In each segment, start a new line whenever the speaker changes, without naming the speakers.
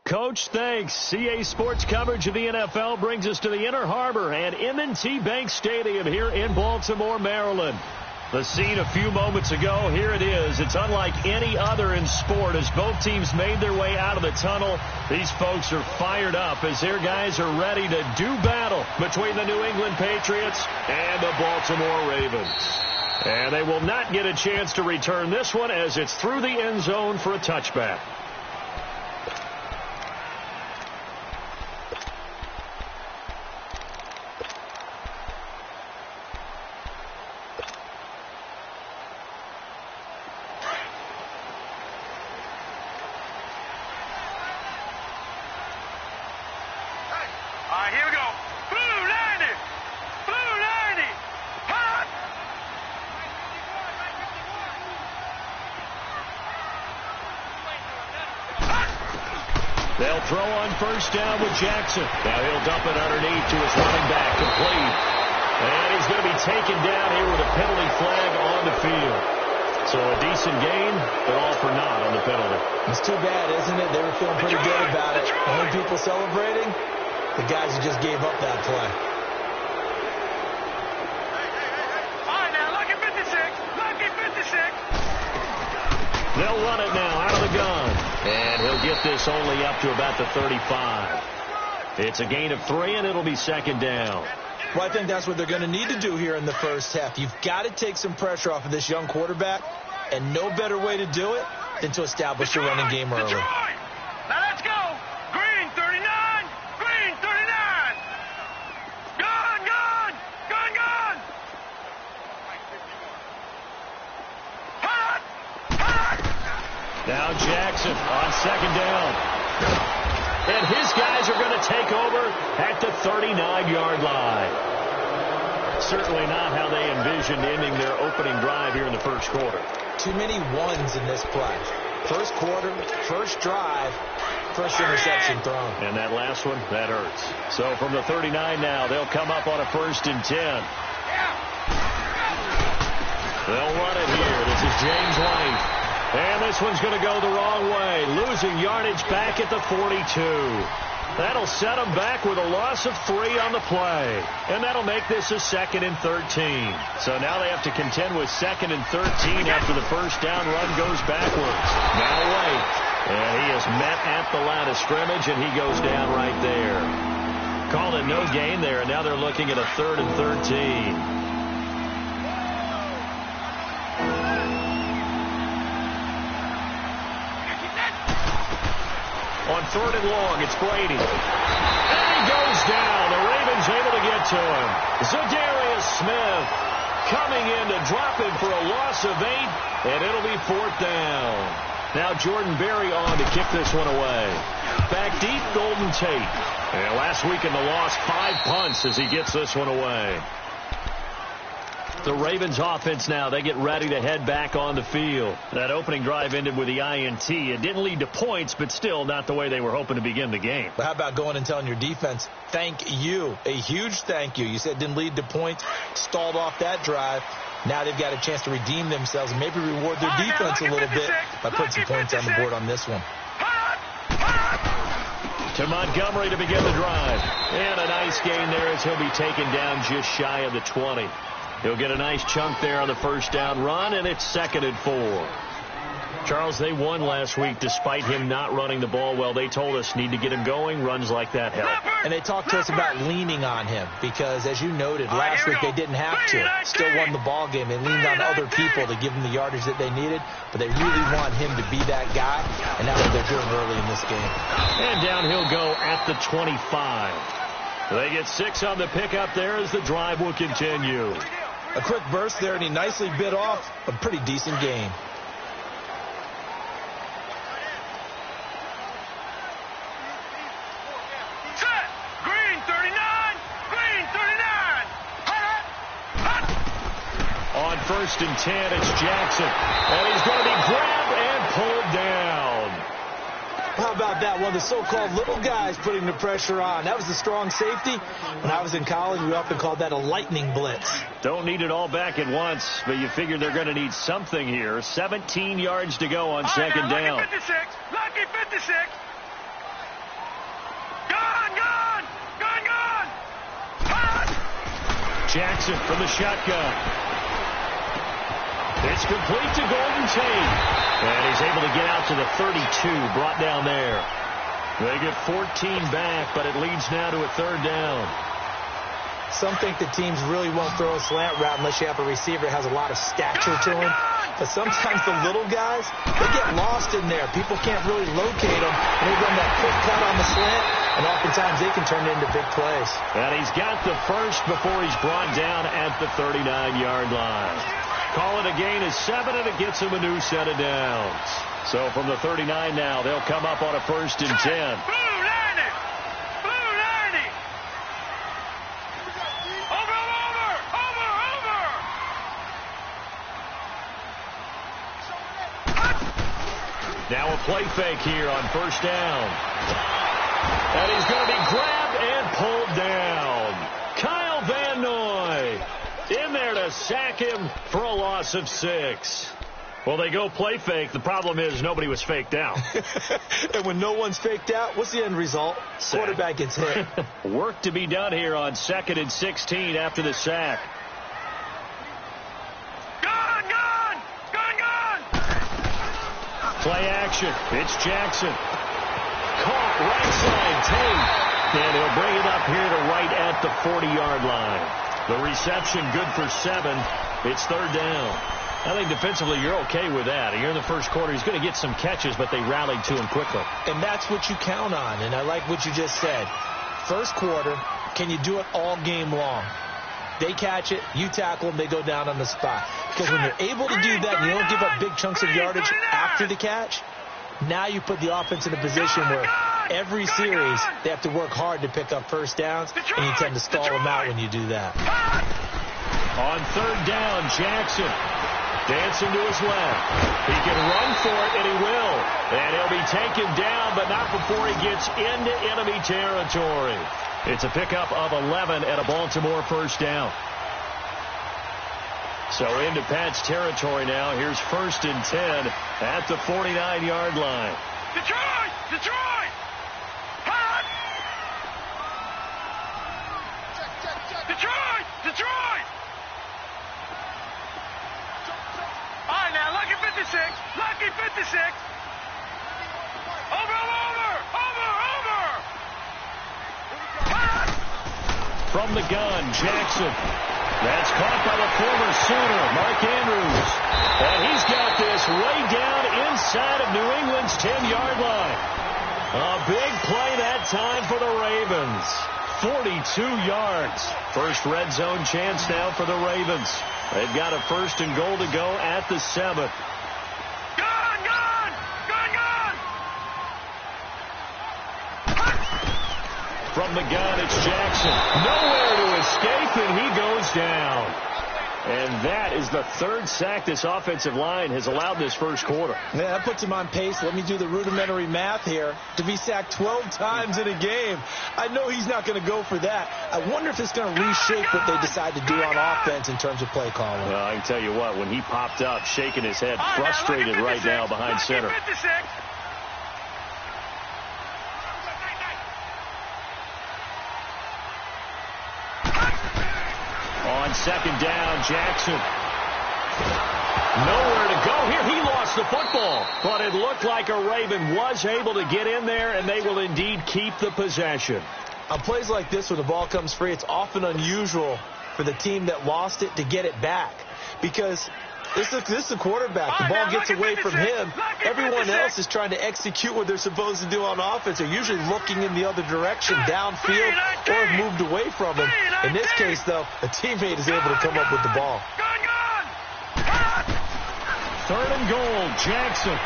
Coach, thanks. CA Sports coverage of the NFL brings us to the Inner Harbor at M&T Bank Stadium here in Baltimore, Maryland. The scene a few moments ago, here it is. It's unlike any other in sport as both teams made their way out of the tunnel. These folks are fired up as their guys are ready to do battle between the New England Patriots and the Baltimore Ravens. And they will not get a chance to return this one as it's through the end zone for a touchback. They'll throw on first down with Jackson. Now he'll dump it underneath to his running back, complete. And he's going to be taken down here with a penalty flag on the field. So a decent gain, but all for naught on the penalty.
It's too bad, isn't it? They were feeling pretty good about it. Only people celebrating, the guys who just gave up that play.
All right, now, lucky 56. Lucky 56.
They'll run it now out of the gun. And he'll get this only up to about the 35. It's a gain of 3, and it'll be second down.
Well, I think that's what they're going to need to do here in the first half. You've got to take some pressure off of this young quarterback, and no better way to do it than to establish the running game early.
Now let's go. Green 39. Green 39. Gun, gun. Gun, gun. Hot. Hot.
Now Jackson on second down. And his guys are going to take over at the 39-yard line. Certainly not how they envisioned ending their opening drive here in the first quarter.
Too many ones in this play. First quarter, first drive, first interception thrown.
And that last one, that hurts. So from the 39 now, they'll come up on a 1st and 10. They'll run it here. This is James White. And this one's going to go the wrong way. Losing yardage back at the 42. That'll set them back with a loss of 3 on the play. And that'll make this a 2nd and 13. So now they have to contend with 2nd and 13 after the first down run goes backwards. Now White. And he is met at the line of scrimmage, and he goes down right there. Called it no gain there, and now they're looking at a 3rd and 13. On 3rd and long, it's Brady. And he goes down. The Ravens able to get to him. Zadarius Smith coming in to drop him for a loss of 8, and it'll be 4th down. Now Jordan Berry on to kick this one away. Back deep, Golden Tate. And last week in the loss, 5 punts as he gets this one away. The Ravens offense now, they get ready to head back on the field. That opening drive ended with the INT. It didn't lead to points, but still not the way they were hoping to begin the game.
But how about going and telling your defense, thank you, a huge thank you. You said it didn't lead to points, stalled off that drive. Now they've got a chance to redeem themselves and maybe reward their defense a little bit by putting some points on the board on this one.
To Montgomery to begin the drive. And a nice gain there as he'll be taken down just shy of the 20. He'll get a nice chunk there on the first down run, and it's 2nd and 4. Charles, they won last week despite him not running the ball well. They told us need to get him going. Runs like that help.
And they talked to us about leaning on him because, as you noted, last week they didn't have to. Still won the ball game. They leaned on other people to give them the yardage that they needed, but they really want him to be that guy, and that's what they're doing early in this game.
And down he'll go at the 25. They get 6 on the pickup there as the drive will continue.
A quick burst there, and he nicely bit off a pretty decent gain.
Set. Green 39. Green 39.
On 1st and 10, it's Jackson. And he's going to be grabbed and pulled down.
How about that? One of the so-called little guys putting the pressure on. That was the strong safety. When I was in college, we often called that a lightning blitz.
Don't need it all back at once, but you figure they're going to need something here. 17 yards to go on 2nd down.
Lucky 56. Lucky 56.
Jackson from the shotgun. It's complete to Golden Tate. And he's able to get out to the 32, brought down there. They get 14 back, but it leads now to a third down.
Some think the teams really won't throw a slant route unless you have a receiver that has a lot of stature to him. But sometimes the little guys, they get lost in there. People can't really locate them. And they run that quick cut on the slant, and oftentimes they can turn it into big plays.
And he's got the first before he's brought down at the 39-yard line. Call it a gain of 7, and it gets him a new set of downs. So from the 39 now, they'll come up on a 1st and 10. Now a play fake here on 1st down. And he's going to be grabbed and pulled down. Kyle Van Noy in there to sack him for a loss of 6. Well, they go play fake. The problem is nobody was faked out.
And when no one's faked out, what's the end result? Sack. Quarterback gets hit.
Work to be done here on 2nd and 16 after the sack. Play action. It's Jackson. Caught right side. Tate. And he'll bring it up here to right at the 40-yard line. The reception good for 7. It's 3rd down. I think defensively you're okay with that. Here in the first quarter, he's going to get some catches, but they rallied to him quickly.
And that's what you count on. And I like what you just said. First quarter, can you do it all game long? They catch it, you tackle them, they go down on the spot. Because when you're able to do that and you don't give up big chunks of yardage after the catch, now you put the offense in a position where every series they have to work hard to pick up first downs, and you tend to stall them out when you do that.
On 3rd down, Jackson dancing to his left. He can run for it, and he will. And he'll be taken down, but not before he gets into enemy territory. It's a pickup of 11 at a Baltimore 1st down. So into Pat's territory now. Here's 1st and 10 at the 49-yard line.
Detroit! Detroit! Pat! Detroit! Detroit! All right, now, lucky 56. Lucky 56. Over!
From the gun, Jackson. That's caught by the former Sooner, Mark Andrews. And he's got this way down inside of New England's 10-yard line. A big play that time for the Ravens. 42 yards. First red zone chance now for the Ravens. They've got a 1st and goal to go at the 7th. From the gun, it's Jackson. Nowhere to escape, and he goes down. And that is the 3rd sack this offensive line has allowed this first quarter.
Yeah, that puts him on pace. Let me do the rudimentary math here. To be sacked 12 times in a game, I know he's not going to go for that. I wonder if it's going to reshape what they decide to do on offense in terms of play calling.
Well, I can tell you what, when he popped up, shaking his head, frustrated right now behind center. On 2nd down, Jackson. Nowhere to go here. He lost the football. But it looked like a Raven was able to get in there, and they will indeed keep the possession.
On plays like this where the ball comes free, it's often unusual for the team that lost it to get it back. Because this is the quarterback. The ball gets away from him. Everyone else is trying to execute what they're supposed to do on offense. They're usually looking in the other direction, downfield, or have moved away from him. In this case, though, a teammate is able to come up with the ball.
3rd and goal, Jackson.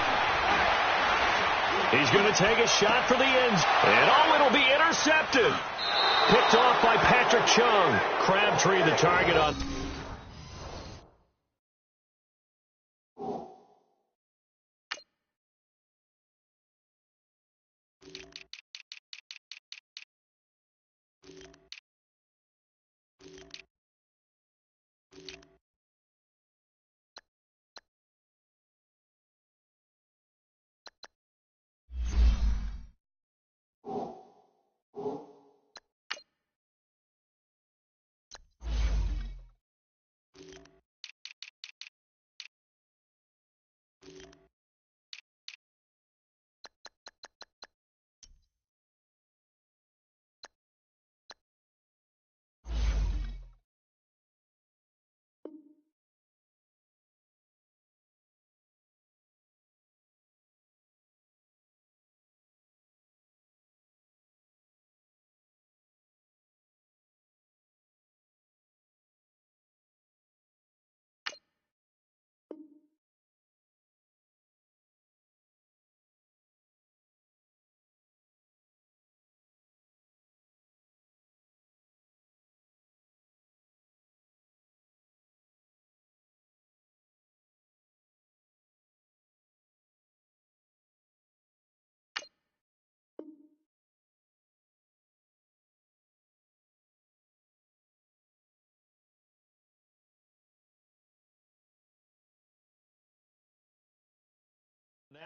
He's going to take a shot for the ends. And it'll be intercepted. Picked off by Patrick Chung. Crabtree the target on.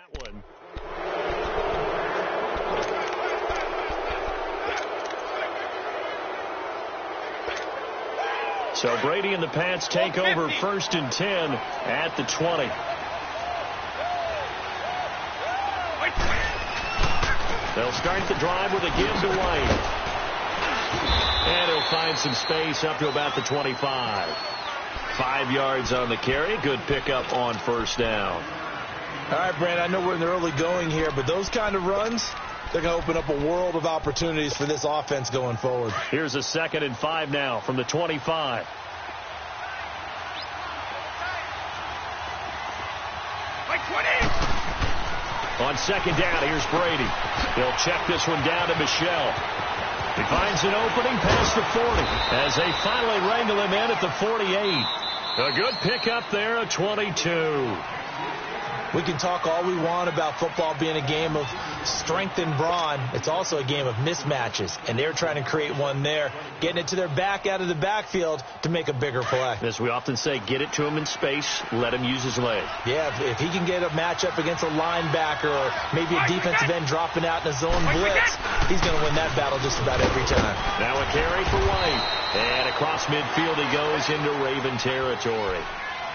that one. So Brady and the Pats take over 1st and 10 at the 20. They'll start the drive with a give to White. And he'll find some space up to about the 25. 5 yards on the carry. Good pickup on 1st down.
All right, Brand, I know we're in the early going here, but those kind of runs, they're going to open up a world of opportunities for this offense going forward.
Here's a 2nd and 5 now from the 25. On 2nd down, here's Brady. He'll check this one down to Michelle. He finds an opening past the 40 as they finally wrangle him in at the 48. A good pickup there, a 22.
We can talk all we want about football being a game of strength and brawn. It's also a game of mismatches, and they're trying to create one there, getting it to their back out of the backfield to make a bigger play.
As we often say, get it to him in space, let him use his leg.
Yeah, if he can get a matchup against a linebacker or maybe a defensive end dropping out in a zone blitz, he's going to win that battle just about every time.
Now a carry for White, and across midfield he goes into Raven territory.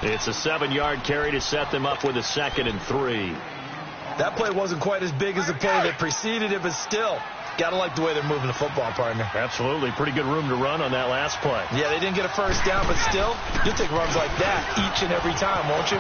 It's a 7-yard carry to set them up with a 2nd and 3.
That play wasn't quite as big as the play that preceded it, but still, got to like the way they're moving the football, partner.
Absolutely. Pretty good room to run on that last play.
Yeah, they didn't get a 1st down, but still, you'll take runs like that each and every time, won't you?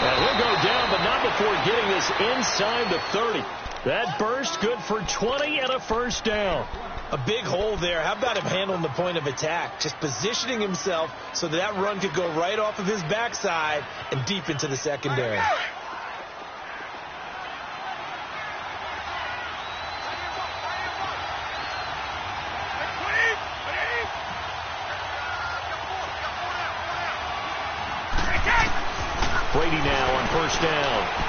And he'll go down, but not before getting this inside the 30. That burst good for 20 and a 1st down.
A big hole there. How about him handling the point of attack? Just positioning himself so that run could go right off of his backside and deep into the secondary.
Brady now on 1st down.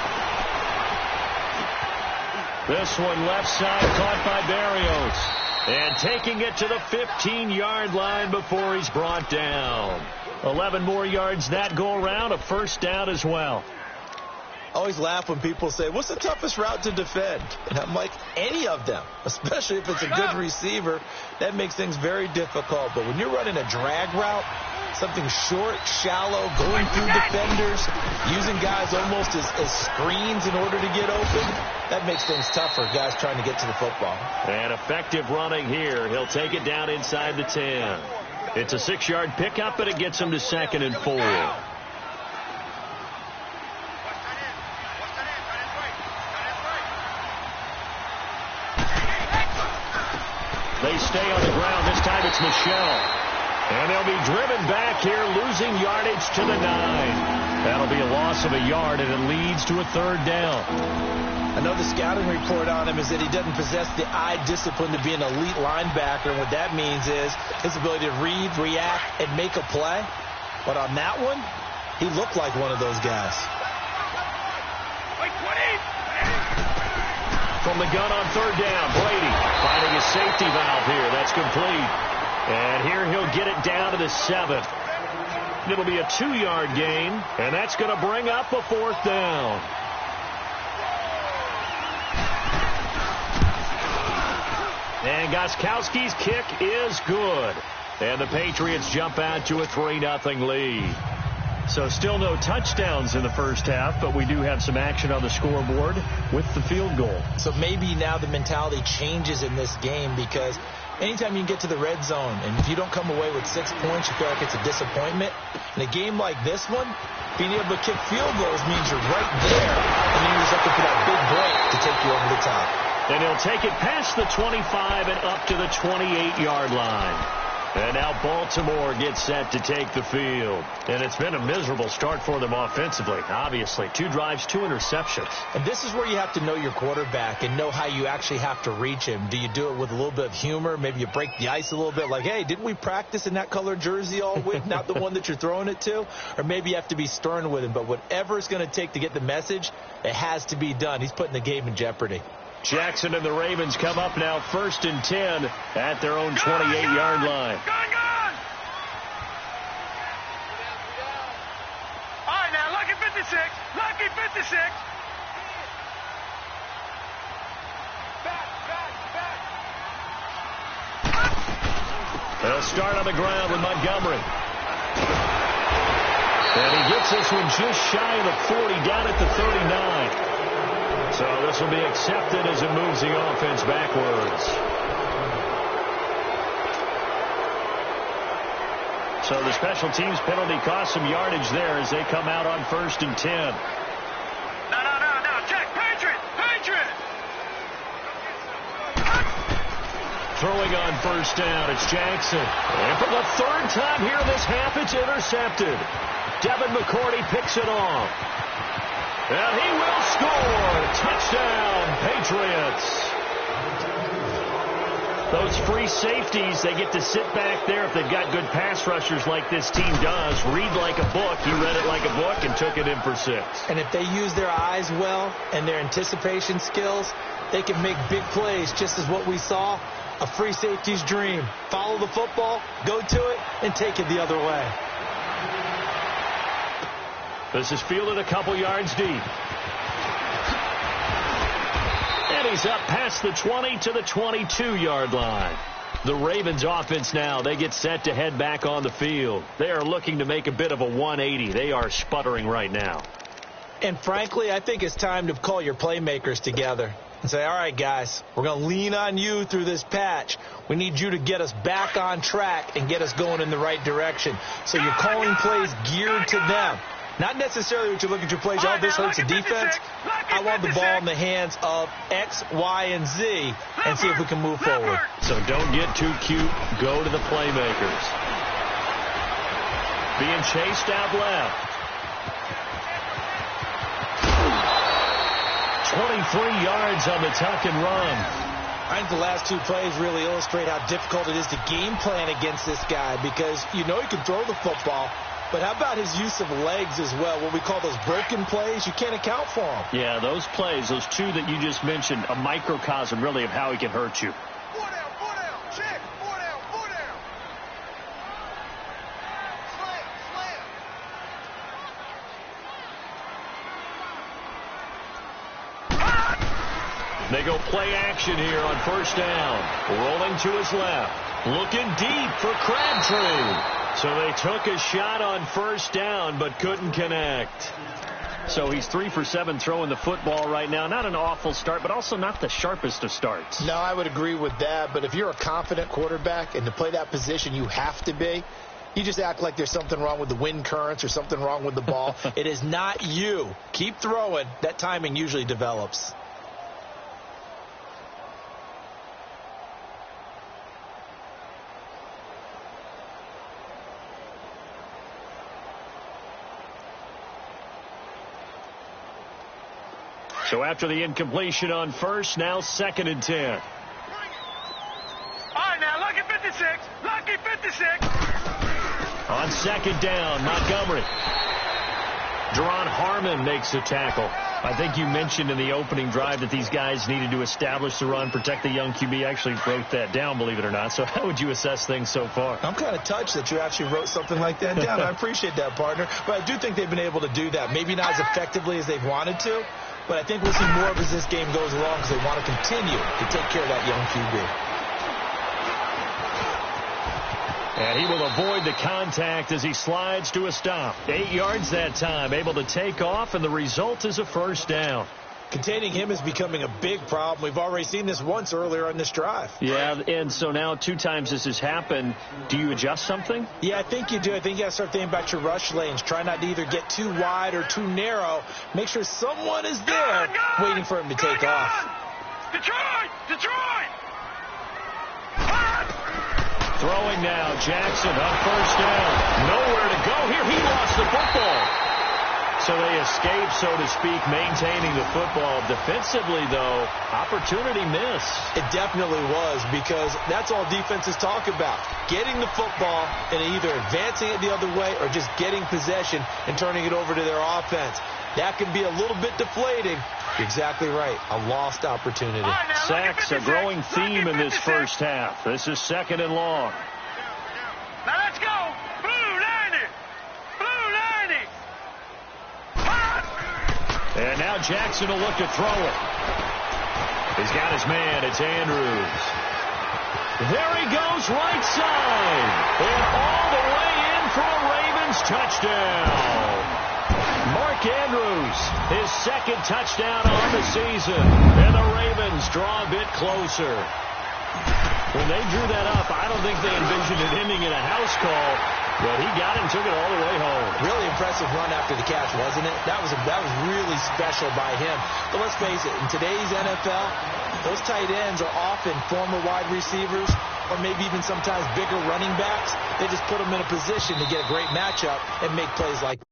This one left side caught by Barrios. And taking it to the 15-yard line before he's brought down. 11 more yards that go around, a 1st down as well.
I always laugh when people say, what's the toughest route to defend? And I'm like, any of them, especially if it's a good receiver. That makes things very difficult. But when you're running a drag route, something short, shallow, going through defenders, using guys almost as screens in order to get open, that makes things tough for guys trying to get to the football.
And effective running here. He'll take it down inside the 10. It's a 6-yard pickup, and it gets him to 2nd and 4. They stay on the ground. This time it's Michelle. And they'll be driven back here, losing yardage to the 9. That'll be a loss of a yard, and it leads to a 3rd down.
I know the scouting report on him is that he doesn't possess the eye discipline to be an elite linebacker. And what that means is his ability to read, react, and make a play. But on that one, he looked like one of those guys.
From the gun on 3rd down, Brady finding a safety valve here. That's complete. And here he'll get it down to the 7. It'll be a 2-yard gain, and that's going to bring up a 4th down. And Gostkowski's kick is good. And the Patriots jump out to a 3-0 lead. So still no touchdowns in the first half, but we do have some action on the scoreboard with the field goal.
So maybe now the mentality changes in this game, because anytime you can get to the red zone, and if you don't come away with 6 points, you feel like it's a disappointment. In a game like this one, being able to kick field goals means you're right there, and then you're just looking for that big break to take you over the top.
And he'll take it past the 25 and up to the 28-yard line. And now Baltimore gets set to take the field. And it's been a miserable start for them offensively, obviously. 2 drives, 2 interceptions.
And this is where you have to know your quarterback and know how you actually have to reach him. Do you do it with a little bit of humor? Maybe you break the ice a little bit, like, hey, didn't we practice in that color jersey all week, not the one that you're throwing it to? Or maybe you have to be stern with him. But whatever it's going to take to get the message, it has to be done. He's putting the game in jeopardy.
Jackson and the Ravens come up now 1st and 10 at their own 28-yard line.
Gone! All right, now, lucky 56. Lucky 56. 56.
They'll start on the ground with Montgomery. And he gets this one just shy of the 40, down at the 39. So this will be accepted as it moves the offense backwards. So the special teams penalty cost some yardage there as they come out on 1st and 10.
No. Check. Patriot.
Throwing on 1st down, it's Jackson. And for the 3rd time here in this half, it's intercepted. Devin McCourty picks it off. And he will score. Touchdown, Patriots. Those free safeties, they get to sit back there if they've got good pass rushers like this team does. Read like a book. He read it like a book and took it in for 6.
And if they use their eyes well and their anticipation skills, they can make big plays, just as what we saw. A free safety's dream. Follow the football, go to it, and take it the other way.
This is fielded a couple yards deep. And he's up past the 20 to the 22-yard line. The Ravens offense now, they get set to head back on the field. They are looking to make a bit of a 180. They are sputtering right now.
And frankly, I think it's time to call your playmakers together and say, all right, guys, we're going to lean on you through this patch. We need you to get us back on track and get us going in the right direction. So you're calling plays geared to them. Not necessarily what you look at your plays, oh, this hurts the defense. I want the ball in the hands of X, Y, and Z and see if we can move forward.
So don't get too cute. Go to the playmakers. Being chased out left. 23 yards on the tuck and run.
I think the last 2 plays really illustrate how difficult it is to game plan against this guy, because you know he can throw the football, but how about his use of legs as well? What we call those broken plays, you can't account for them.
Yeah, those plays, those 2 that you just mentioned, a microcosm really of how he can hurt you.
4 down, check, 4 down. Slam.
They go play action here on 1st down. Rolling to his left. Looking deep for Crabtree. So they took a shot on 1st down, but couldn't connect. So he's 3 for 7 throwing the football right now. Not an awful start, but also not the sharpest of starts.
No, I would agree with that. But if you're a confident quarterback and to play that position, you have to be. You just act like there's something wrong with the wind currents or something wrong with the ball. It is not you. Keep throwing. That timing usually develops.
So after the incompletion on 1st, now 2nd and 10.
All right, now, lucky 56. Lucky 56.
On 2nd down, Montgomery. Jerron Harmon makes the tackle. I think you mentioned in the opening drive that these guys needed to establish the run, protect the young QB. I actually wrote that down, believe it or not. So how would you assess things so far?
I'm kind of touched that you actually wrote something like that down. I appreciate that, partner. But I do think they've been able to do that. Maybe not as effectively as they've wanted to, but I think we'll see more of as this game goes along because they want to continue to take care of that young QB.
And he will avoid the contact as he slides to a stop. 8 yards that time, able to take off, and the result is a 1st down.
Containing him is becoming a big problem. We've already seen this once earlier on this drive.
Yeah, and so now 2 times this has happened. Do you adjust something?
Yeah, I think you do. I think you got to start thinking about your rush lanes. Try not to either get too wide or too narrow. Make sure someone is there waiting for him to take off.
Detroit!
Throwing now, Jackson on 1st down. Nowhere to go here. He lost the football. So they escape, so to speak, maintaining the football. Defensively, though, opportunity missed.
It definitely was, because that's all defenses talk about. Getting the football and either advancing it the other way or just getting possession and turning it over to their offense. That can be a little bit deflating. You're exactly right. A lost opportunity.
Sacks, a growing theme in this 1st half. This is 2nd and long.
Now let's go. Blue 90.
And Now Jackson will look to throw it. He's got his man. It's Andrews. There he goes, right side. And all the way in for a Ravens touchdown. Mark Andrews, his second touchdown on the season. And the Ravens draw a bit closer. When they drew that up, I don't think they envisioned it ending in a house call, but he got it and took it all the way home.
Really impressive run after the catch, wasn't it? That was really special by him. But let's face it, in today's NFL, those tight ends are often former wide receivers or maybe even sometimes bigger running backs. They just put them in a position to get a great matchup and make plays like that.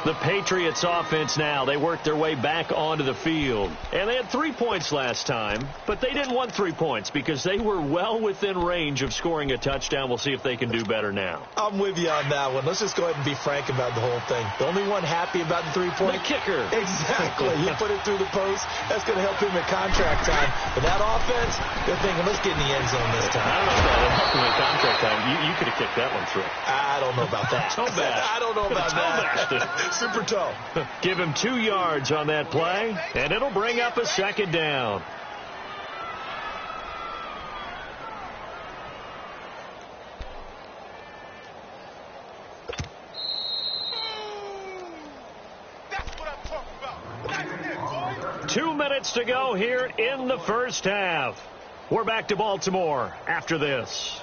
The Patriots offense now, they work their way back onto the field. And they had 3 points last time, but they didn't want 3 points because they were well within range of scoring a touchdown. We'll see if they can do better now.
I'm with you on that one. Let's just go ahead and be frank about the whole thing. The only one happy about the 3-point?
The kicker.
Exactly. You put it through the post. That's going to help him at contract time. But that offense, they're thinking, let's get in the end zone this time.
I don't know about that. Helping at contract time. You could have kicked that one through.
I don't know about that.
Toe bash.
I don't know about that. Super toe.
Give him 2 yards on that play, and it'll bring up a second down.
That's what I'm talking about. That's it, boy.
2 minutes to go here in the first half. We're back to Baltimore after this.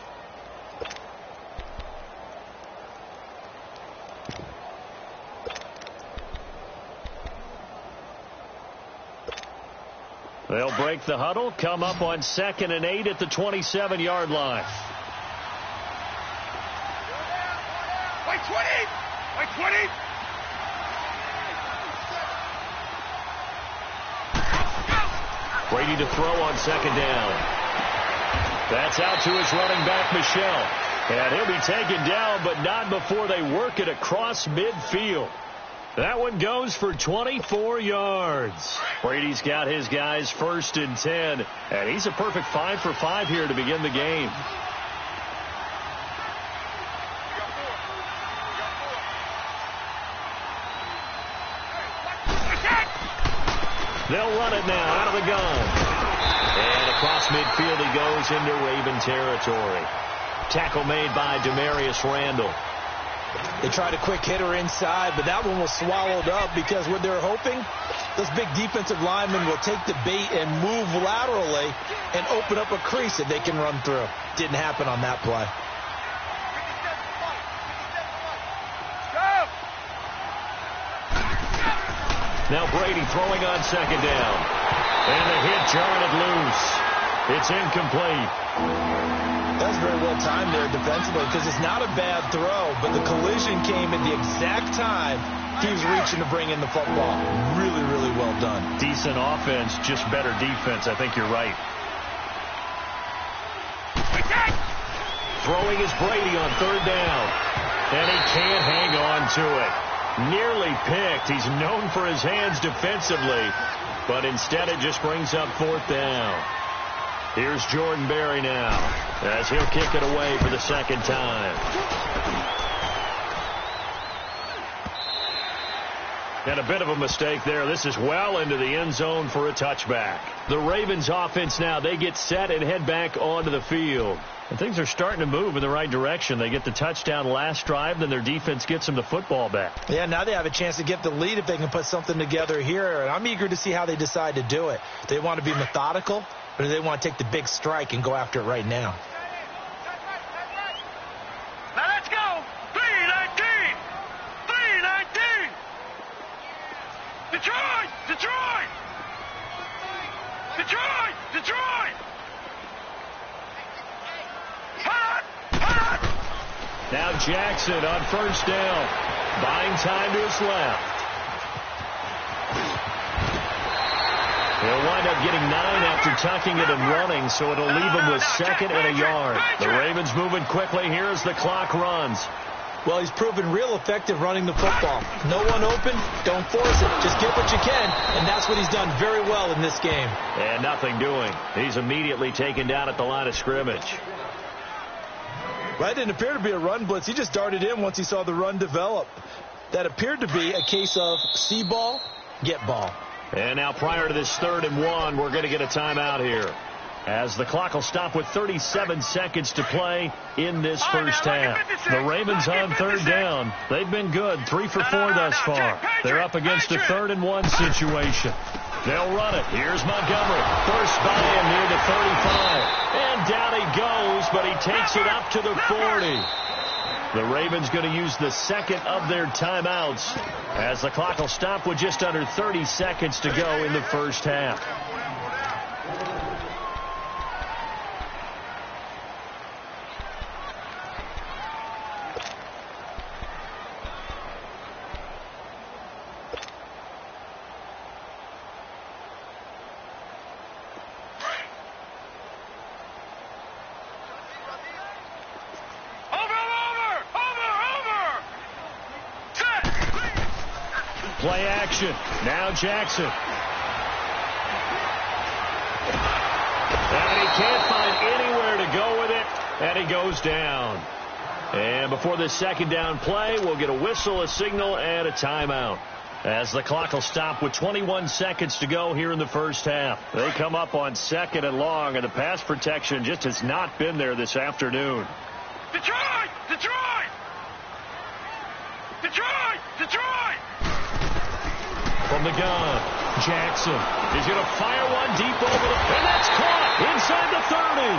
They'll break the huddle, come up on 2nd and 8 at the 27-yard line.
Wait, 20! Wait, 20!
Brady to throw on 2nd down. That's out to his running back, Michelle. And he'll be taken down, but not before they work it across midfield. That one goes for 24 yards. Brady's got his guys 1st and 10, and he's a perfect 5 for 5 here to begin the game. They'll run it now out of the gun. And across midfield he goes into Raven territory. Tackle made by Demarius Randall.
They tried a quick hitter inside, but that one was swallowed up because what they're hoping, this big defensive lineman will take the bait and move laterally and open up a crease that they can run through. Didn't happen on that play.
Now Brady throwing on 2nd down. And the hit jarred loose. It's incomplete.
That's very well timed there defensively because it's not a bad throw, but the collision came at the exact time he was reaching to bring in the football. Really, really well done.
Decent offense, just better defense. I think you're right. Throwing is Brady on 3rd down. And he can't hang on to it. Nearly picked. He's known for his hands defensively, but instead it just brings up 4th down. Here's Jordan Berry now as he'll kick it away for the 2nd time. And a bit of a mistake there. This is well into the end zone for a touchback. The Ravens offense now, they get set and head back onto the field. And things are starting to move in the right direction. They get the touchdown last drive, then their defense gets them the football back.
Yeah, now they have a chance to get the lead if they can put something together here. And I'm eager to see how they decide to do it. They want to be methodical, or do they want to take the big strike and go after it right now?
Now let's go! 3-19! 3-19! Detroit! Detroit! Detroit! Detroit!
Jackson on first down. Buying time to his left. He'll wind up getting 9 after tucking it and running, so it'll leave him with 2nd and a yard. The Ravens moving quickly here as the clock runs.
Well, he's proven real effective running the football. No one open, don't force it. Just get what you can, and that's what he's done very well in this game.
And nothing doing. He's immediately taken down at the line of scrimmage.
That didn't appear to be a run blitz. He just darted in once he saw the run develop. That appeared to be a case of see ball, get ball.
And now prior to this 3rd and 1, we're going to get a timeout here, as the clock will stop with 37 seconds to play in this first half. The Ravens on 3rd down. They've been good, 3 for 4 thus far. They're up against a 3rd and 1 situation. They'll run it. Here's Montgomery. First by him near the 35. And down he goes, but he takes it up to the 40. The Ravens going to use the 2nd of their timeouts, as the clock will stop with just under 30 seconds to go in the first half. Play action. Now Jackson. And he can't find anywhere to go with it, and he goes down. And before this 2nd down play, we'll get a whistle, a signal, and a timeout, as the clock will stop with 21 seconds to go here in the first half. They come up on 2nd and long, and the pass protection just has not been there this afternoon.
Detroit! Detroit! Detroit! Detroit!
From the gun, Jackson is going to fire one deep over the, and that's caught inside the 30.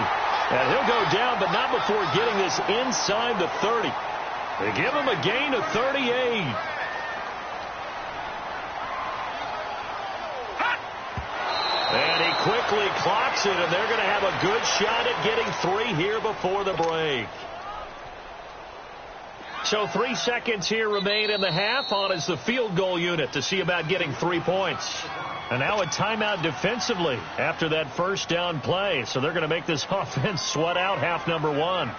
And he'll go down, but not before getting this inside the 30. They give him a gain of 38. And he quickly clocks it, and they're going to have a good shot at getting 3 here before the break. So 3 seconds here remain in the half. On is the field goal unit to see about getting 3 points. And now a timeout defensively after that first down play. So they're going to make this offense sweat out half number 1.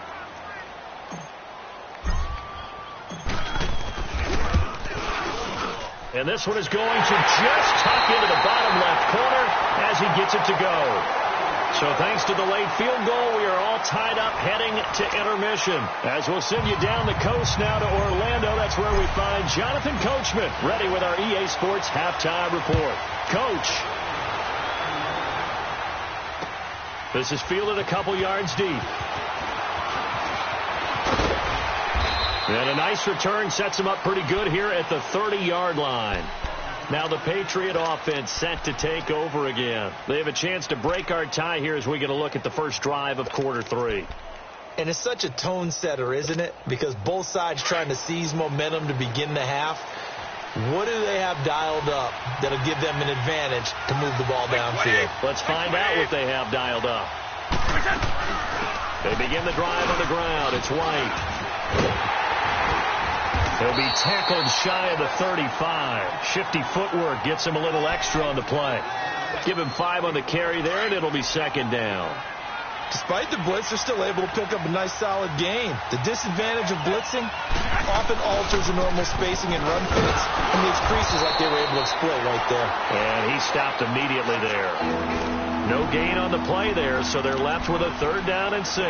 And this one is going to just tuck into the bottom left corner as he gets it to go. So thanks to the late field goal, we are all tied up heading to intermission. As we'll send you down the coast now to Orlando, that's where we find Jonathan Coachman, ready with our EA Sports halftime report. Coach. This is fielded a couple yards deep. And a nice return sets him up pretty good here at the 30-yard line. Now the Patriot offense set to take over again. They have a chance to break our tie here as we get a look at the first drive of quarter 3.
And it's such a tone setter, isn't it? Because both sides trying to seize momentum to begin the half. What do they have dialed up that'll give them an advantage to move the ball downfield?
Let's find out what they have dialed up. They begin the drive on the ground. It's White. He'll be tackled shy of the 35. Shifty footwork gets him a little extra on the play. Give him 5 on the carry there, and it'll be 2nd down.
Despite the blitz, they're still able to pick up a nice solid gain. The disadvantage of blitzing often alters the normal spacing and run fits, and leaves creases like they were able to exploit right there.
And he stopped immediately there. No gain on the play there, so they're left with a 3rd down and 6.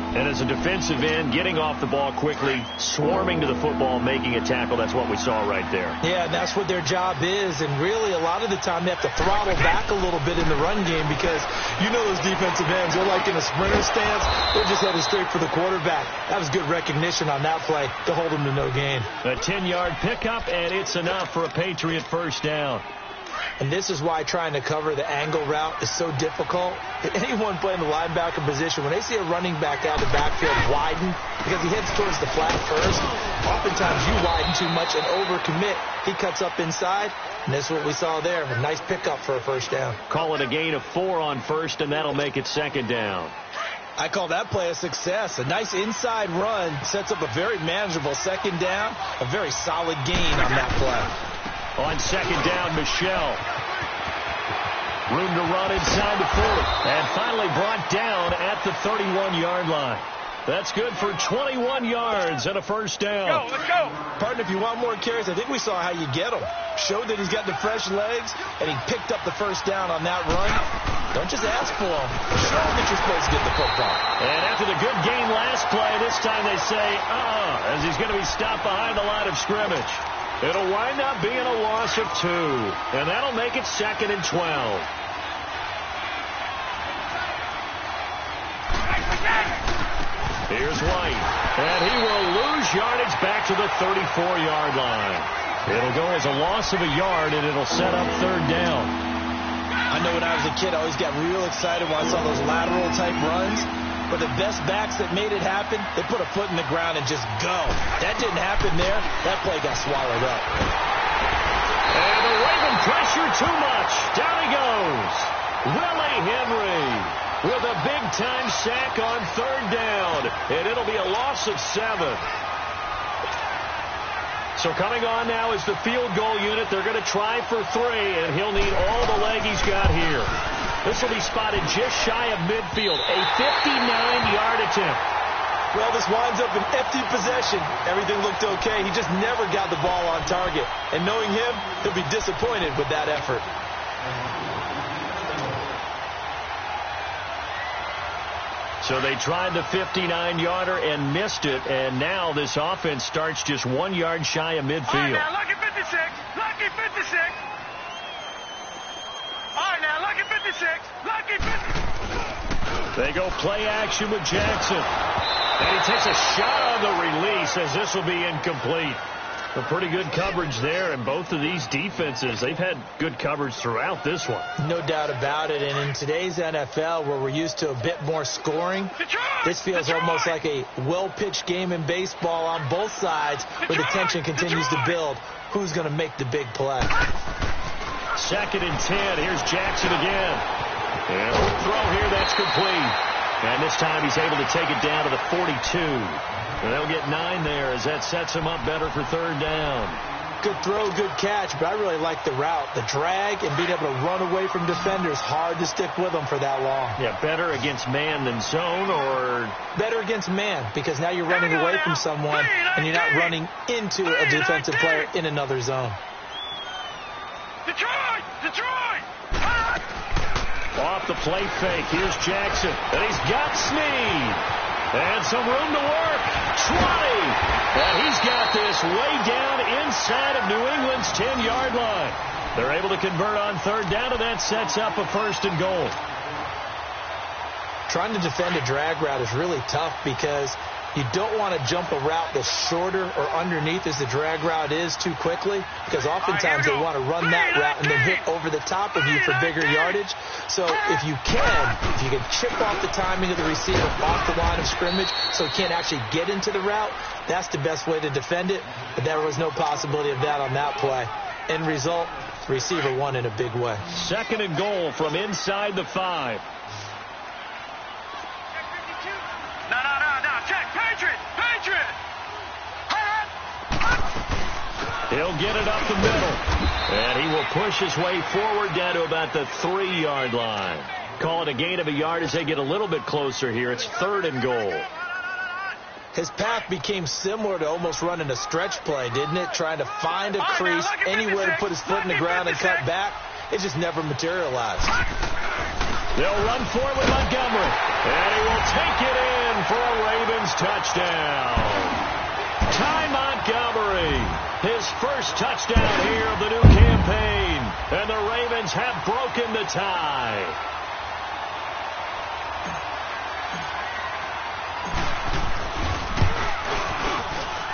And as a defensive end, getting off the ball quickly, swarming to the football, making a tackle, that's what we saw right there.
Yeah, and that's what their job is. And really, a lot of the time, they have to throttle back a little bit in the run game because you know those defensive ends, they're like in a sprinter stance. They're just headed straight for the quarterback. That was good recognition on that play to hold them to no gain.
A 10-yard pickup, and it's enough for a Patriot first down.
And this is why trying to cover the angle route is so difficult. Anyone playing the linebacker position, when they see a running back out of the backfield widen, because he heads towards the flat first, oftentimes you widen too much and overcommit. He cuts up inside, and that's what we saw there. A nice pickup for a first down.
Call it a gain of 4 on first, and that'll make it 2nd down.
I call that play a success. A nice inside run sets up a very manageable second down, a very solid gain on that play.
On second down, Michelle. Room to run inside the 40. And finally brought down at the 31-yard line. That's good for 21 yards and a first down.
Let's go.
Partner, if you want more carries, I think we saw how you get him. Showed that he's got the fresh legs, and he picked up the first down on that run. Don't just ask for him. Show him that you're supposed to get the football.
And after the good gain last play, this time they say, as he's going to be stopped behind the line of scrimmage. It'll wind up being a loss of 2, and that'll make it 2nd and 12. Here's White, and he will lose yardage back to the 34-yard line. It'll go as a loss of a yard, and it'll set up 3rd down.
I know when I was a kid, I always got real excited when I saw those lateral-type runs. But the best backs that made it happen, they put a foot in the ground and just go. That didn't happen there. That play got swallowed up.
And the Raven pressure too much. Down he goes. Willie Henry with a big-time sack on 3rd down. And it'll be a loss of 7. So coming on now is the field goal unit. They're going to try for 3, and he'll need all the leg he's got here. This will be spotted just shy of midfield. A 59-yard attempt.
Well, this winds up an empty possession. Everything looked okay. He just never got the ball on target. And knowing him, he'll be disappointed with that effort.
So they tried the 59-yarder and missed it, and now this offense starts just 1 yard shy of midfield.
All right, now, lucky 56. Lucky 56. All right, now, lucky 56. Lucky 56.
They go play action with Jackson. And he takes a shot on the release as this will be incomplete. A pretty good coverage there, and both of these defenses, they've had good coverage throughout this one.
No doubt about it, and in today's NFL, where we're used to a bit more scoring, this feels almost like a well-pitched game in baseball on both sides, where the tension continues to build. Who's going to make the big play?
2nd and 10. Here's Jackson again. And a throw here that's complete. And this time he's able to take it down to the 42. And they'll get 9 there as that sets him up better for 3rd down.
Good throw, good catch, but I really like the route. The drag and being able to run away from defenders, hard to stick with them for that long.
Yeah, better against man than zone, or?
Better against man, because now you're running away from someone and you're not running into a defensive player in another zone.
Detroit! Detroit!
Off the play fake. Here's Jackson. And he's got Snead. And some room to work. 20. And he's got this way down inside of New England's 10-yard line. They're able to convert on 3rd down, and that sets up a 1st and goal.
Trying to defend a drag route is really tough because you don't want to jump a route that's shorter or underneath as the drag route is too quickly, because oftentimes they want to run that route and then hit over the top of you for bigger yardage. So if you can chip off the timing of the receiver off the line of scrimmage so he can't actually get into the route, that's the best way to defend it. But there was no possibility of that on that play. End result, the receiver won in a big way.
2nd and goal from inside the 5.
No. Check. Patriot.
He'll get it up the middle. And he will push his way forward down to about the 3-yard line. Call it a gain of a yard as they get a little bit closer here. It's 3rd and goal.
His path became similar to almost running a stretch play, didn't it? Trying to find a crease, anywhere to put his foot in the ground and cut back. It just never materialized.
They'll run forward with Montgomery. And he will take it in for a Ravens touchdown. Ty Montgomery, his first touchdown here of the new campaign. And the Ravens have broken the tie.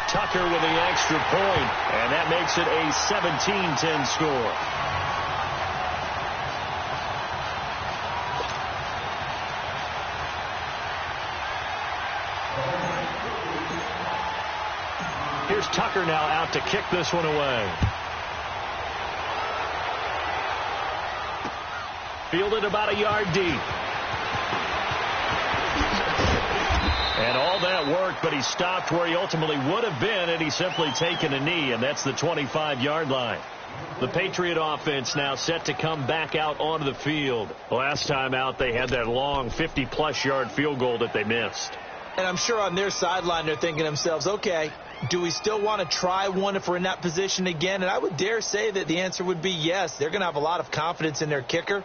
Tucker with the extra point, and that makes it a 17-10 score. Here's Tucker now out to kick this one away. Fielded about a yard deep. And all that work, but he stopped where he ultimately would have been, and he's simply taken a knee, and that's the 25-yard line. The Patriot offense now set to come back out onto the field. Last time out, they had that long 50-plus yard field goal that they missed.
And I'm sure on their sideline they're thinking to themselves, okay, do we still want to try one if we're in that position again? And I would dare say that the answer would be yes. They're going to have a lot of confidence in their kicker.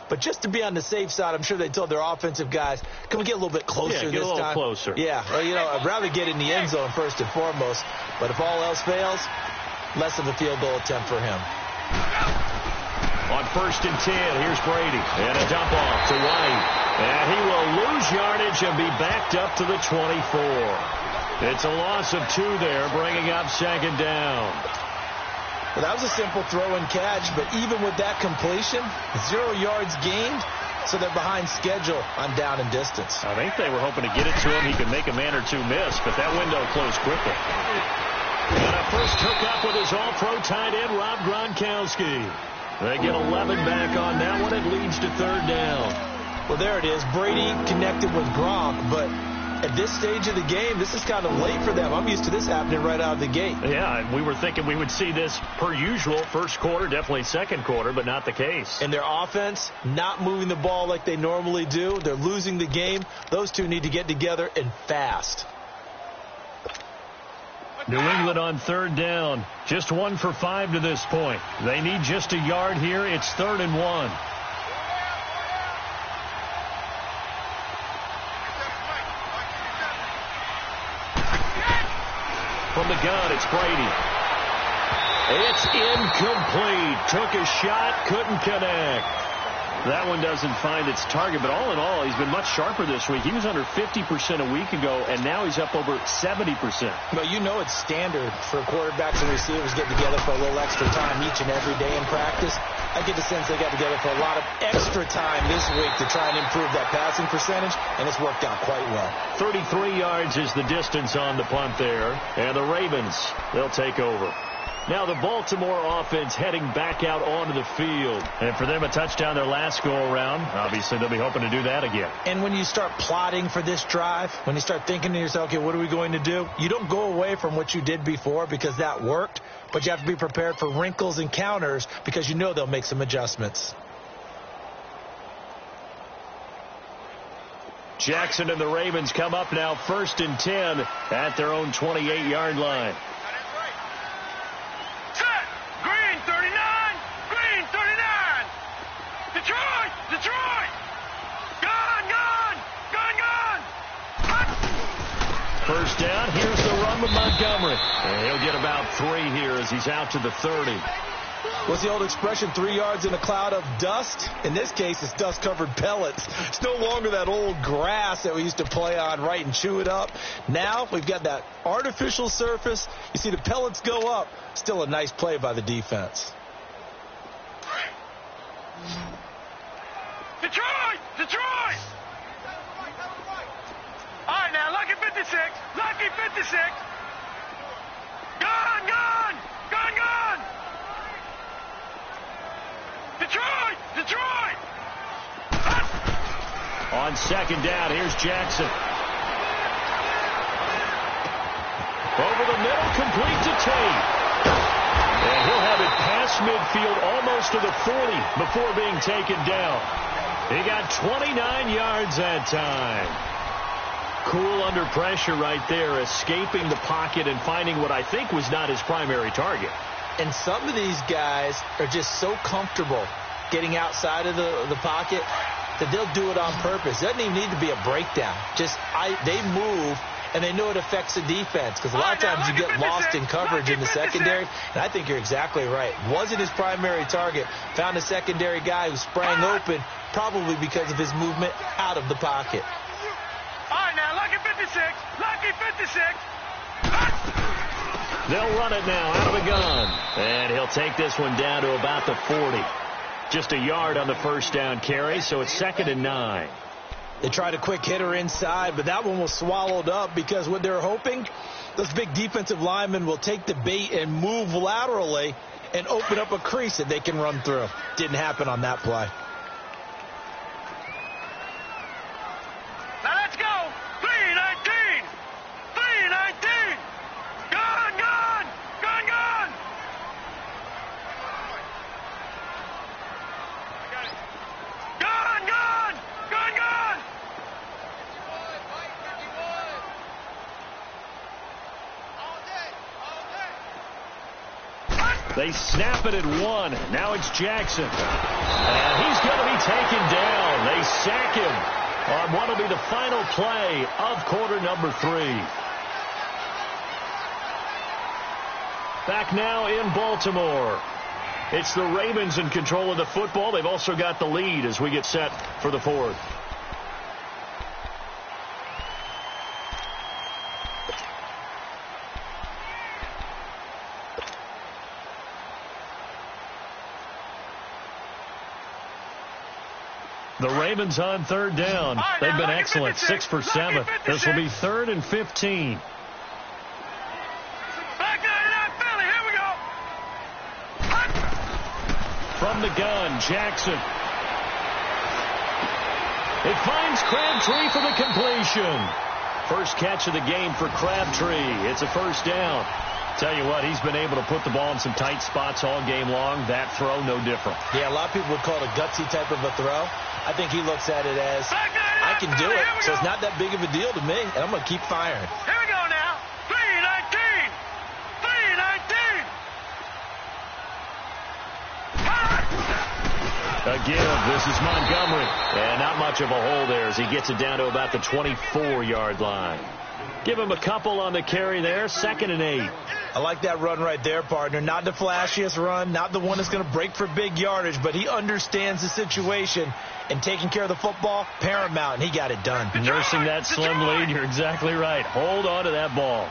But just to be on the safe side, I'm sure they told their offensive guys, can we get a little bit closer this time?
Yeah, get a little closer.
Yeah, well, you know, I'd rather get in the end zone first and foremost. But if all else fails, less of a field goal attempt for him.
On 1st and 10, here's Brady. And a dump off to White. And he will lose yardage and be backed up to the 24. It's a loss of 2 there, bringing up 2nd down.
Well, that was a simple throw and catch, but even with that completion, 0 yards gained, so they're behind schedule on down and distance.
I think they were hoping to get it to him. He could make a man or two miss, but that window closed quickly. And a first hookup with his all-pro tight end, Rob Gronkowski. They get 11 back on that one. It leads to 3rd down.
Well, there it is. Brady connected with Gronk, but at this stage of the game, this is kind of late for them. I'm used to this happening right out of the gate.
Yeah, and we were thinking we would see this per usual. First quarter, definitely second quarter, but not the case.
And their offense not moving the ball like they normally do. They're losing the game. Those two need to get together and fast.
New England on 3rd down. Just 1 for 5 to this point. They need just a yard here. It's 3rd and 1. From the gun, it's Brady. It's incomplete. Took a shot, couldn't connect. That one doesn't find its target, but all in all, he's been much sharper this week. He was under 50% a week ago, and now he's up over 70%.
Well, you know it's standard for quarterbacks and receivers get together for a little extra time each and every day in practice. I get the sense they got together for a lot of extra time this week to try and improve that passing percentage, and it's worked out quite well.
33 yards is the distance on the punt there, and the Ravens, they'll take over. Now the Baltimore offense heading back out onto the field. And for them, a touchdown their last go-around. Obviously, they'll be hoping to do that again.
And when you start plotting for this drive, when you start thinking to yourself, okay, what are we going to do? You don't go away from what you did before because that worked, but you have to be prepared for wrinkles and counters because you know they'll make some adjustments.
Jackson and the Ravens come up now 1st and 10 at their own 28-yard line. First down, here's the run with Montgomery. And he'll get about 3 here as he's out to the 30.
What's the old expression, 3 yards in a cloud of dust? In this case, it's dust-covered pellets. It's no longer that old grass that we used to play on, right, and chew it up. Now we've got that artificial surface. You see the pellets go up. Still a nice play by the defense.
Detroit! Detroit! All right, now, lucky 56. Lucky 56. Gone, gone. Gone, gone. Detroit! Detroit!
On 2nd down, here's Jackson. Over the middle, complete to Tate. And he'll have it past midfield almost to the 40 before being taken down. He got 29 yards that time. Cool under pressure right there, escaping the pocket and finding what I think was not his primary target.
And some of these guys are just so comfortable getting outside of the pocket that they'll do it on purpose. It doesn't even need to be a breakdown. They move, and they know it affects the defense because a lot of times you get lost in coverage in the secondary. And I think you're exactly right. Wasn't his primary target. Found a secondary guy who sprang open, probably because of his movement out of the pocket.
All right, now, lucky 56. Lucky 56.
They'll run it now out of the gun. And he'll take this one down to about the 40. Just a yard on the first down carry, so it's 2nd and 9.
They tried a quick hitter inside, but that one was swallowed up because what they're hoping, those big defensive linemen will take the bait and move laterally and open up a crease that they can run through. Didn't happen on that play.
Now let's go. 3:19.
They snap it at 1. Now it's Jackson. And he's going to be taken down. They sack him on what will be the final play of quarter number 3. Back now in Baltimore. It's the Ravens in control of the football. They've also got the lead as we get set for the 4th. The Ravens on 3rd down. They've been excellent. 6 for 7. This will be 3rd and 15. From the gun, Jackson. It finds Crabtree for the completion. First catch of the game for Crabtree. It's a first down. Tell you what, he's been able to put the ball in some tight spots all game long. That throw, no different.
Yeah, a lot of people would call it a gutsy type of a throw. I think he looks at it as, I can do it, so it's not that big of a deal to me, and I'm going to keep firing.
Here we go now. 3-19. 3-19.
A give. This is Montgomery. And not much of a hole there as he gets it down to about the 24-yard line. Give him a couple on the carry there. 2nd and 8.
I like that run right there, partner. Not the flashiest run, not the one that's going to break for big yardage, but he understands the situation, and taking care of the football, paramount, and he got it done.
Nursing that slim lead, you're exactly right. Hold on to that ball.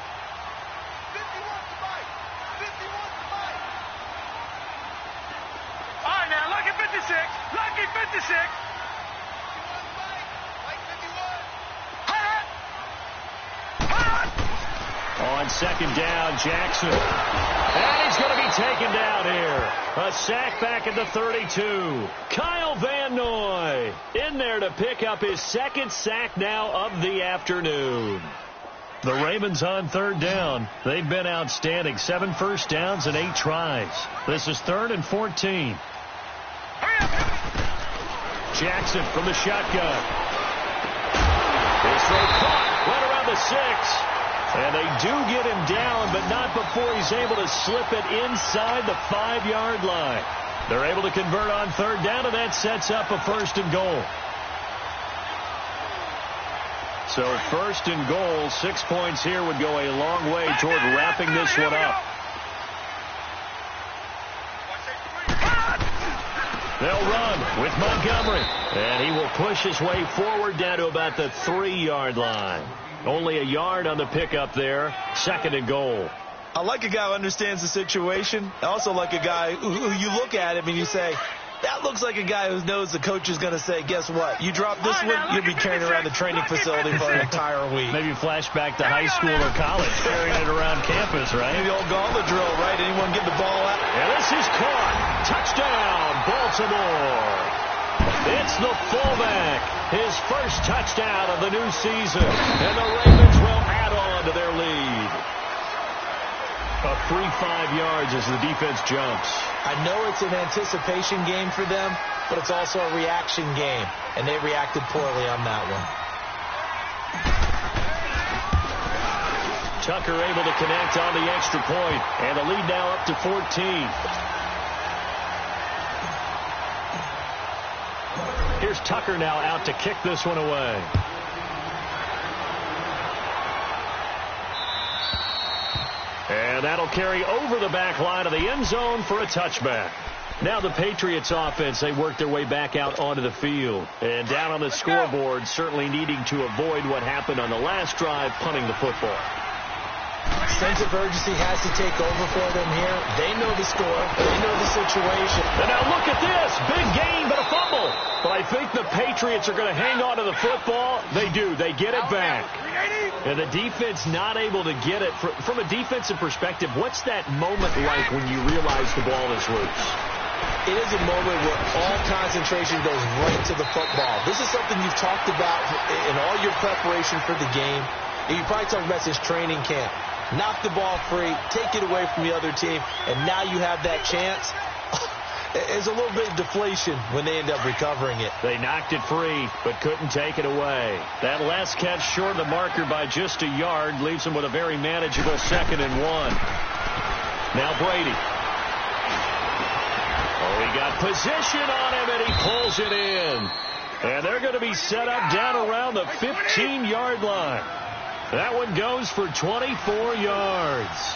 All right, now, lucky 56. Lucky 56.
On 2nd down, Jackson. And he's going to be taken down here. A sack back at the 32. Kyle Van Noy in there to pick up his 2nd sack now of the afternoon. The Ravens on 3rd down. They've been outstanding. 7 first downs and 8 tries. This is 3rd and 14. Jackson from the shotgun. His throw caught right around the 6. And they do get him down, but not before he's able to slip it inside the 5-yard line. They're able to convert on 3rd down, and that sets up a 1st and goal. So 1st and goal, 6 points here would go a long way toward wrapping this one up. They'll run with Montgomery, and he will push his way forward down to about the 3-yard line. Only a yard on the pickup there. 2nd and goal.
I like a guy who understands the situation. I also like a guy who you look at him and you say, that looks like a guy who knows the coach is going to say, guess what? You drop this one, you'll be carrying around the training facility for an entire week.
Maybe flashback to high school or college, carrying it around campus, right?
Maybe the old gauntlet drill, right? Anyone get the ball out?
And this is caught. Touchdown, Baltimore. It's the fullback. His first touchdown of the new season. And the Ravens will add on to their lead. A free 5 yards as the defense jumps.
I know it's an anticipation game for them, but it's also a reaction game. And they reacted poorly on that one.
Tucker able to connect on the extra point. And the lead now up to 14. Here's Tucker now out to kick this one away. And that'll carry over the back line of the end zone for a touchback. Now the Patriots offense, they work their way back out onto the field. And down on the scoreboard, certainly needing to avoid what happened on the last drive, punting the football.
Sense of urgency has to take over for them here. They know the score. They know the situation.
And now look at this. Big gain, but a fumble. But I think the Patriots are going to hang on to the football. They do. They get it back. And the defense not able to get it. From a defensive perspective, what's that moment like when you realize the ball is loose?
It is a moment where all concentration goes right to the football. This is something you've talked about in all your preparation for the game. And you probably talked about since training camp. Knock the ball free, take it away from the other team, and now you have that chance. There's a little bit of deflation when they end up recovering it.
They knocked it free, but couldn't take it away. That last catch short of the marker by just a yard leaves them with a very manageable 2nd and 1. Now Brady. got position on him, and he pulls it in. And they're going to be set up down around the 15-yard line. That one goes for 24 yards.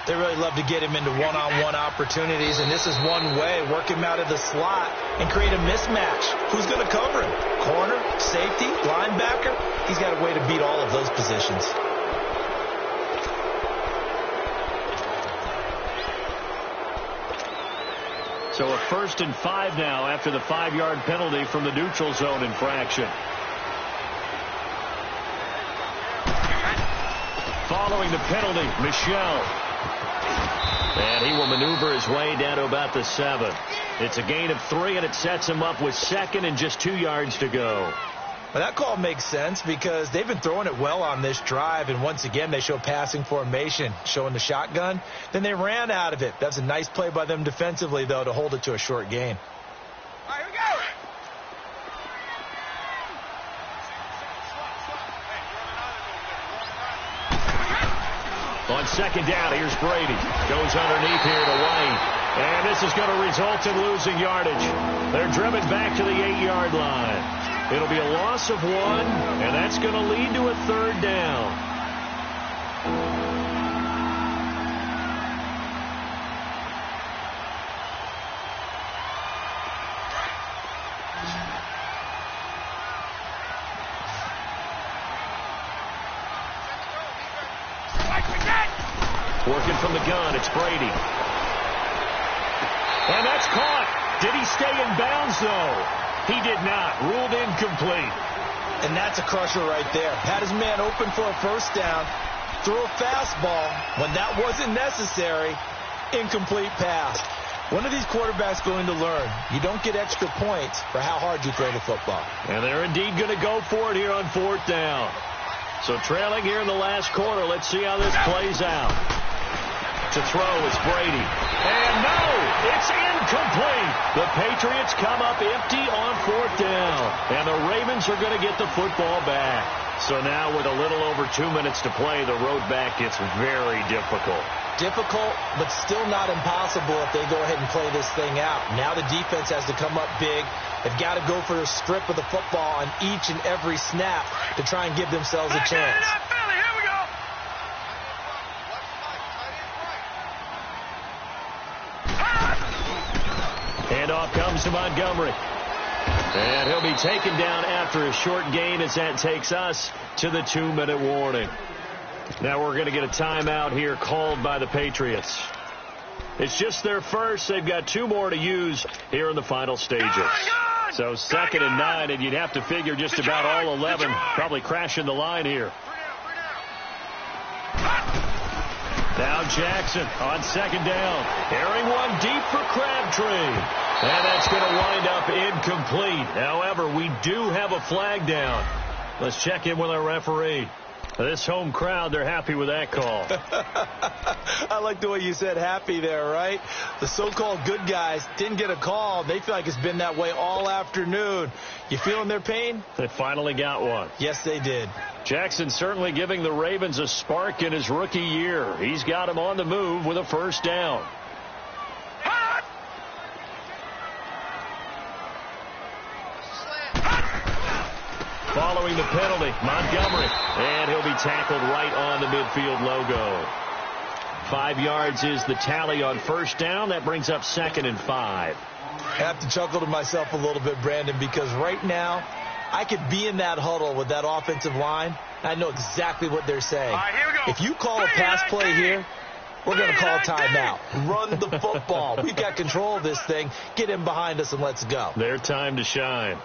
They really love to get him into one-on-one opportunities, and this is one way. Work him out of the slot and create a mismatch. Who's going to cover him? Corner, safety, linebacker? He's got a way to beat all of those positions.
So a 1st and 5 now after the 5-yard penalty from the neutral zone infraction. Following the penalty, Michel. And he will maneuver his way down to about the 7. It's a gain of 3, and it sets him up with 2nd and just 2 yards to go.
Well, that call makes sense because they've been throwing it well on this drive, and once again they show passing formation, showing the shotgun. Then they ran out of it. That's a nice play by them defensively, though, to hold it to a short gain.
All right, here we go.
On 2nd down, here's Brady. Goes underneath here to White. And this is going to result in losing yardage. They're driven back to the 8-yard line. It'll be a loss of 1, and that's going to lead to a 3rd down. Working from the gun, it's Brady. And that's caught. Did he stay in bounds, though? He did not. Ruled incomplete.
And that's a crusher right there. Had his man open for a 1st down. Threw a fastball when that wasn't necessary. Incomplete pass. When are these quarterbacks going to learn? You don't get extra points for how hard you throw the football.
And they're indeed going to go for it here on 4th down. So trailing here in the last quarter. Let's see how this plays out. To throw is Brady. And no, it's incomplete. The Patriots come up empty on 4th down. And the Ravens are going to get the football back. So now with a little over 2 minutes to play, the road back gets very difficult.
Difficult, but still not impossible if they go ahead and play this thing out. Now the defense has to come up big. They've got to go for a strip of the football on each and every snap to try and give themselves a chance.
Handoff comes to Montgomery. And he'll be taken down after a short gain as that takes us to the 2-minute warning. Now we're going to get a timeout here called by the Patriots. It's just their first. They've got 2 more to use here in the final stages. So 2nd and 9, and you'd have to figure just about all 11 probably crashing the line here. Now Jackson on 2nd down. Airing one deep for Crabtree. And that's going to wind up incomplete. However, we do have a flag down. Let's check in with our referee. This home crowd, they're happy with that call.
I like the way you said happy there, right? The so-called good guys didn't get a call. They feel like it's been that way all afternoon. You feeling their pain?
They finally got one.
Yes, they did.
Jackson certainly giving the Ravens a spark in his rookie year. He's got them on the move with a 1st down. Following the penalty, Montgomery. And he'll be tackled right on the midfield logo. 5 yards is the tally on 1st down. That brings up 2nd and 5.
I have to chuckle to myself a little bit, Brandon, because right now I could be in that huddle with that offensive line. I know exactly what they're saying.
All right, here we go.
If you call a pass play here, we're going to call a timeout. Run the football. We've got control of this thing. Get in behind us and let's go.
Their time to shine.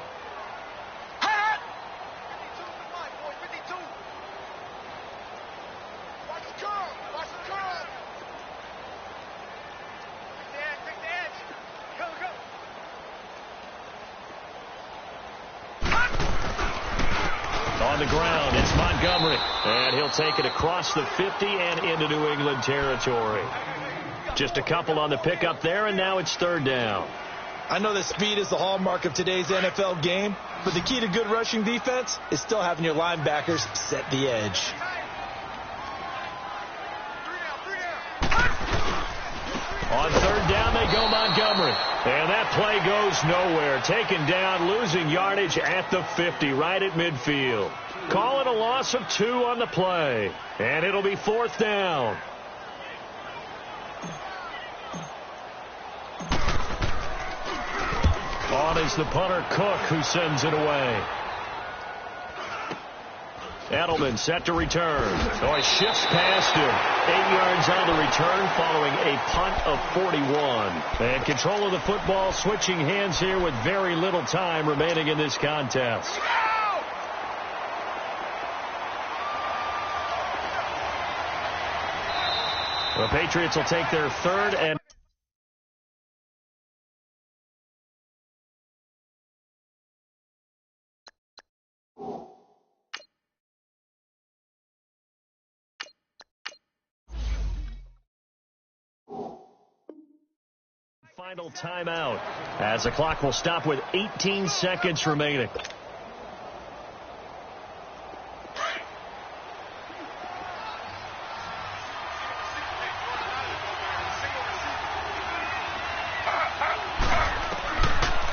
On the ground, it's Montgomery. And he'll take it across the 50 and into New England territory. Just a couple on the pickup there, and now it's 3rd down.
I know that speed is the hallmark of today's NFL game, but the key to good rushing defense is still having your linebackers set the edge.
On 3rd down, they go Montgomery. And that play goes nowhere. Taken down, losing yardage at the 50, right at midfield. Call it a loss of 2 on the play. And it'll be 4th down. On is the punter, Cook, who sends it away. Edelman set to return. Oh, he shifts past him. 8 yards on the return following a punt of 41. And control of the football switching hands here with very little time remaining in this contest. The Patriots will take their 3rd and final timeout as the clock will stop with 18 seconds remaining.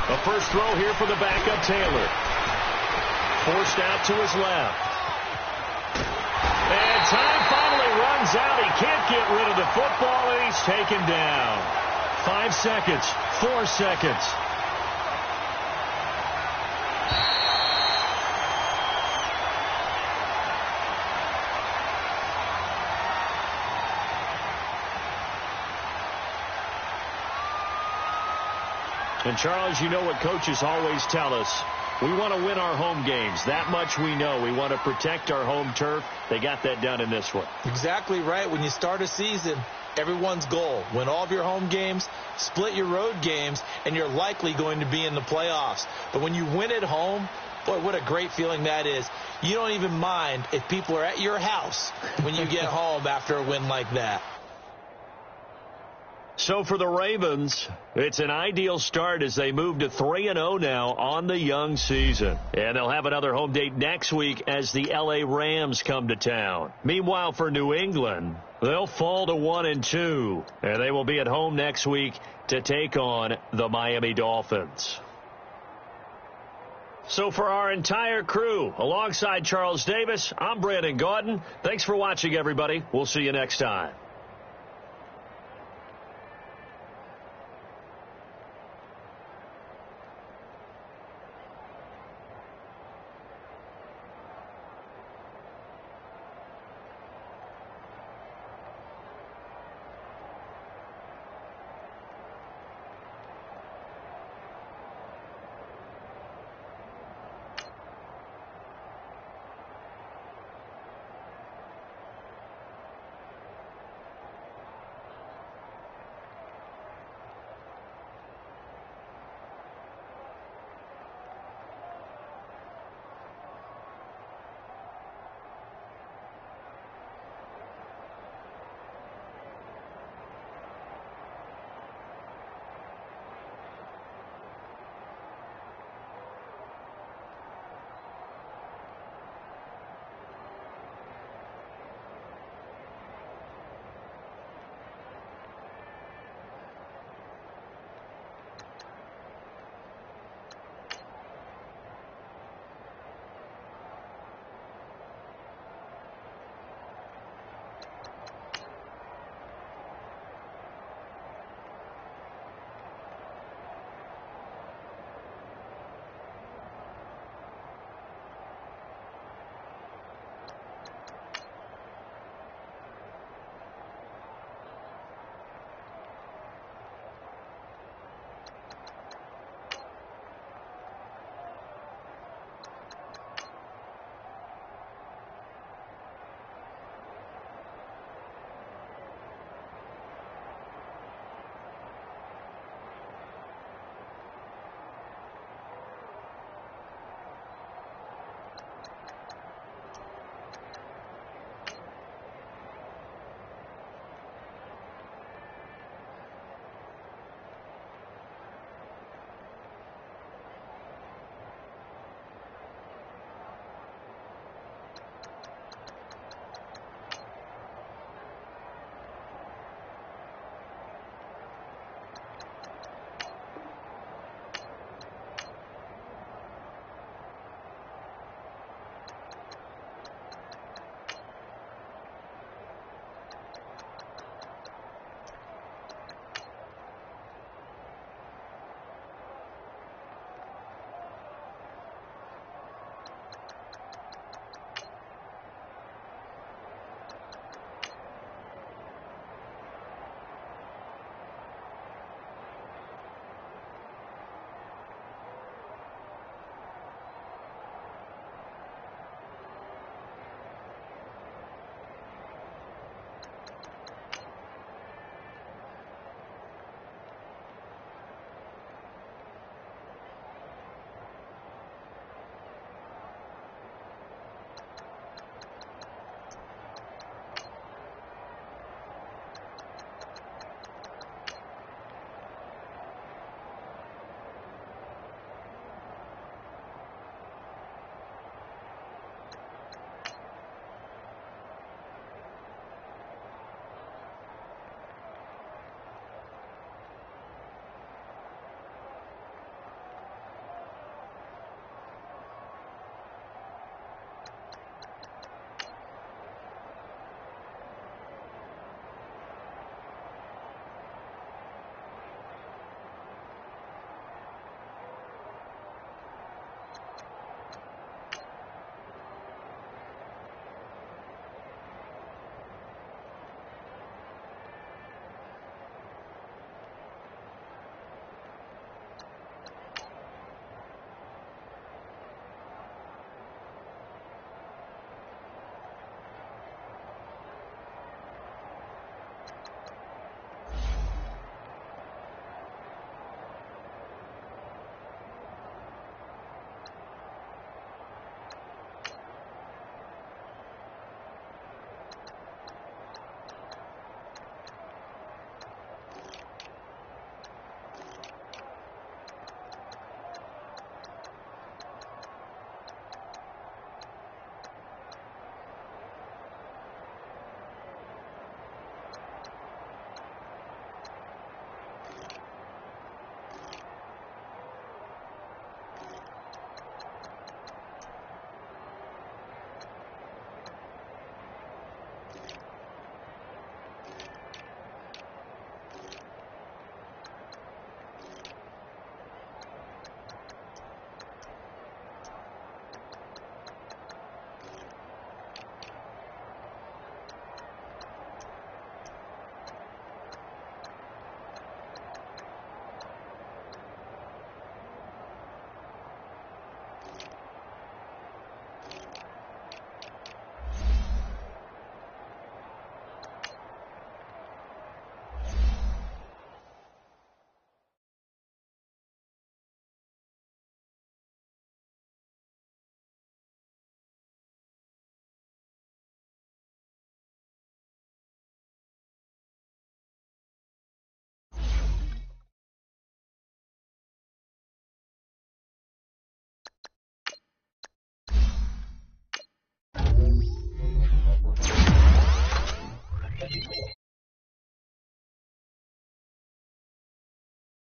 The first throw here for the backup Taylor. Forced out to his left. And time finally runs out. He can't get rid of the football, and he's taken down. 5 seconds, 4 seconds. And Charles, you know what coaches always tell us. We want to win our home games. That much we know. We want to protect our home turf. They got that done in this one.
Exactly right. When you start a season, everyone's goal, win all of your home games, split your road games, and you're likely going to be in the playoffs. But when you win at home, boy, what a great feeling that is. You don't even mind if people are at your house when you get home after a win like that.
So for the Ravens, it's an ideal start as they move to 3-0 now on the young season. And they'll have another home date next week as the L.A. Rams come to town. Meanwhile, for New England, they'll fall to 1-2. And they will be at home next week to take on the Miami Dolphins. So for our entire crew, alongside Charles Davis, I'm Brandon Gaudin. Thanks for watching, everybody. We'll see you next time.